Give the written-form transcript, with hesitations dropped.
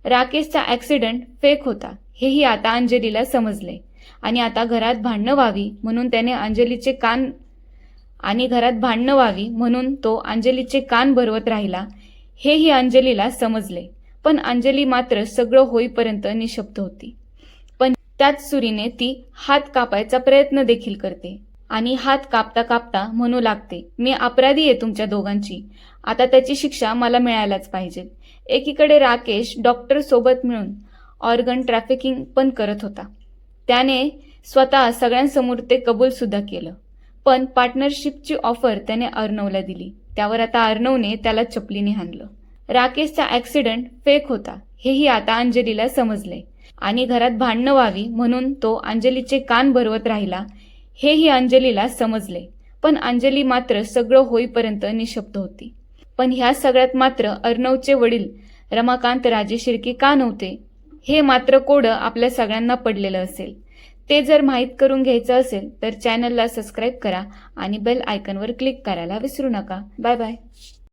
राकेशचा accident fake होता हेही आता अंजलीला समजले आणि आता घरात भांडणं व्हावी म्हणून तो अंजलीचे कान भरवत राहिला हेही अंजलीला समजले. पण अंजली मात्र सगळं होईपर्यंत निशब्द होती. पण त्याच सुरीने ती हात कापायचा प्रयत्न देखील करते आणि हात कापता कापता म्हणू लागते, मी अपराधी आहे तुमच्या दोघांची, आता त्याची शिक्षा मला मिळायलाच पाहिजे. एकीकडे राकेश डॉक्टर सोबत मिळून ऑर्गन ट्रॅफिकिंग पण करत होता. त्याने स्वतः सगळ्यांसमोर ते कबूल सुद्धा केलं. पण पार्टनरशिपची ऑफर त्याने अर्णवला दिली. त्यावर आता अर्णवने त्याला चपलीने हाणलं. राकेशचा ॲक्सिडेंट फेक होता हेही आता अंजलीला समजले आणि घरात भांडणं व्हावी म्हणून तो अंजलीचे कान भरवत राहिला हेही अंजलीला समजले. पण अंजली मात्र सगळं होईपर्यंत निशब्द होती. पण ह्या सगळ्यात मात्र अर्णवचे वडील रमाकांत राजे शिर्के का नव्हते हे मात्र कोडं आपल्या सगळ्यांना पडलेलं असेल. ते जर माहीत करून घ्यायचं असेल तर चॅनलला सबस्क्राईब करा आणि बेल आयकॉनवर क्लिक करायला विसरू नका. Bye bye.